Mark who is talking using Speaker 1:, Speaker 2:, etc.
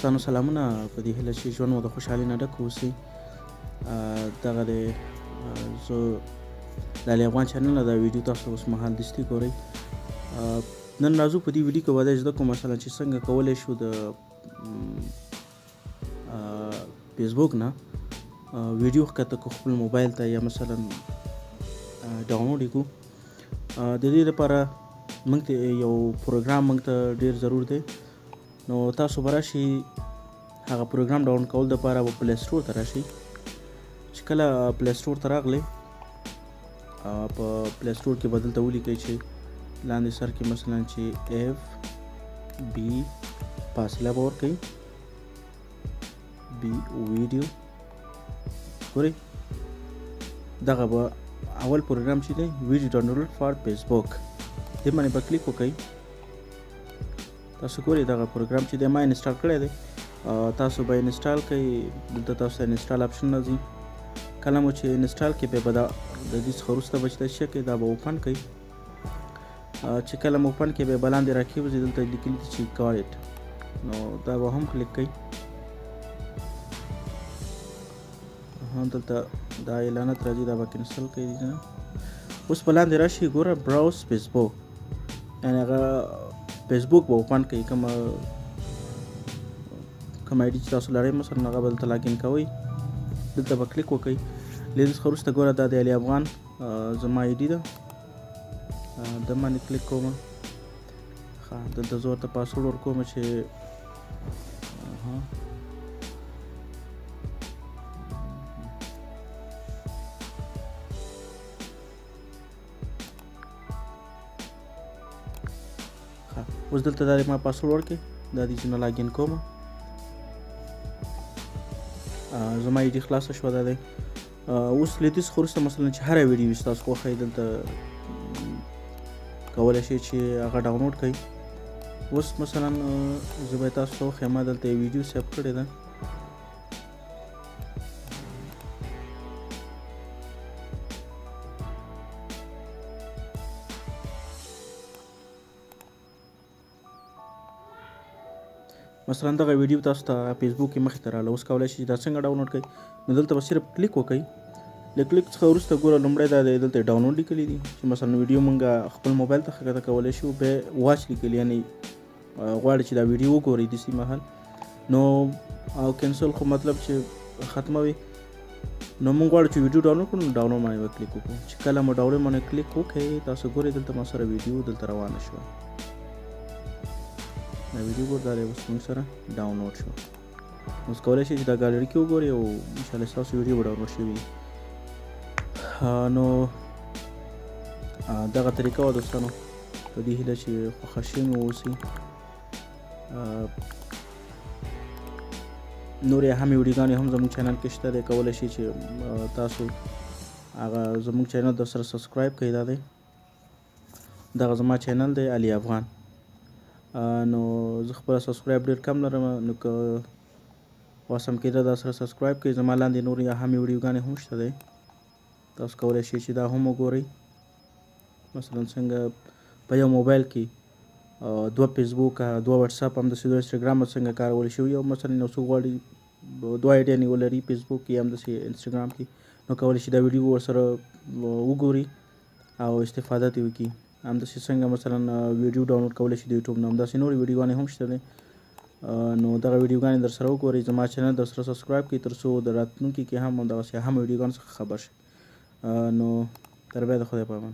Speaker 1: دوستانو سلامونه په دې هیله چې ژوند مو د خوشحالۍ نه ډک واوسي. دغه دی زه د علي افغان چینل نه دا ویډیو تاسو اوس مهال دستي ګورئ. نن راځو په دې ویډیو کې به دا زده کوو مثلا چې څنګه کولی شو د فیسبوک نه ویډیو ښکته کړو خپل موبایل ته یا مثلا ډاونلوډ یې کړو. د دې لپاره موږ ته یو پروګرام موږ ته ډېر ضرور دی. نو تاسو به راشئ هغه پروګرام ډاونلوډ کولو دپاره به پلی سټور ته راشئ. چې کله پلی سټور ته راغلی په پلی سټور کې به دلته ولیکئ چې لاندې سر کې مثلا چې اف بي فاصله به ورکئ بي ویډیو ګورئ دغه به اول پروګرام چې دی ویډیو ډاونلوډ فار فیسبوک دې باندې به کلیک وکئ. تاسو ګورئ دغه پروګرام چې دی ما انسټال کړی دی. تاسو به انسټال کړئ دلته تاسو ته انسټال آپشن راځي. کله مو چې انسټال کړئ بیا به دا د دې څخه وروسته به چې دا شی کوي دا به اوپن کړئ. چې کله مو اوپن کړئ بیا به لاندې راکېوځي دلته لیکلي دي چې ګاډ نو دا به هم کلیک کړئ. دلته دا اعلانات راځي دا به کینسل کړئ. اوس به لاندې راشي ګوره براوز فیسبوک یعنې هغه فیسبوک به اوپن کړئ کوم آی ډي چې تاسو لرئ مثلا هغه به دلته لاګین کوئ. دلته به کلیک وکئ. له دې څخه وروسته ګوره دا د علي افغان زما آی ډي ده د باندې کلیک کوم. دلته زه ورته پاسورډ ورکوم چې اوس دلته دا ما پاسورډ ورکړئ دا دې چې نه لاګین کوم. زما آی ډي خلاصه شوه دا دی. اوس له دې څخه وروسته مثلا چې هره ویډیو چې تاسو خوښوي دلته کولی شئ چې هغه ډاونلوډ کړئ. اوس مثلا زه به تاسو ته وښیم ما دلته یو ویډیو سیف کړې ده. مثلا دغه ویډیو تاسو ته فیسبوک کې مخې ته راغله. اوس کولی شئ چې دا څنګه ډاونلوډ کړئ. نو دلته به صرف کلیک وکئ. له کلیک څخه وروسته ګوره لومړی دا دی دلته ډاونلوډ لیکلي دي چې مثلا ویډیو مونږ خپل موبایل ته ښکته کولی شو. بیا واچ لیکلي یعنې غواړئ چې دا ویډیو وګورئ داسې مهال نو او کینسل خو مطلب چې ختموي. نو مونږ غواړو چې ویډیو ډاونلوډ کړو نو ډاونلوډ باندې به کلیک وکړو. چې کله مو ډاونلوډ باندې کلیک وکړئ تاسو ګورئ دلته ما سره ویډیو دلته روانه شوه. دا ویډیو ګور دا دی اوس موږ سره ډاونلوډ شو. اوس کولی شئ چې دا ګالري کې وګورئ او انشاءالله ستاسو ویډیو به ډاونلوډ شوي. نو دغه طریقه وه دوستانو په دې هیله چې خوښه شوي مو واوسئ. نورې اهمې ویډیوګانې هم زموږ چینل کې شته دی. کولی شئ چې تاسو هغه زموږ چینل درسره سبسکرایب کړئ. دا دی دغه زما چینل دی علي افغان. نو زه خپله سبسکرایب ډېر کم لرم نو که واسم کېده دا سره سبسکرایب کړئ. زما لاندې نورې اهمې ویډیوګانې هم شته دی تاسو کولی شئ چې دا هم وګورئ. مثلا څنګه په یو موبایل کې دوه فیسبوک دوه واتساپ همداسې دوه انسټاګرام څنګه کارول شوي او مثلا یو څوک غواړي دوه آیډیا نیولري فیسبوک کې همداسې انسټاګرام کې نو کولی شي دا ویډیو ورسره وګوري او استفاده ترې وکړي. همداسې څنګه مثلا ویډیو ډاونلوډ کولی شي د یوټیوب نه همداسې نورې ویډیوګانې هم شته دی. نو دغه ویډیوګانې در سره وګورئ. زما چینل در سره سبسکرایب کړئ تر څو د راتلونکي کې هم همدغسې اهم ویډیوګانو څخه خبر شئ. نو تر بیا د خدای په امان.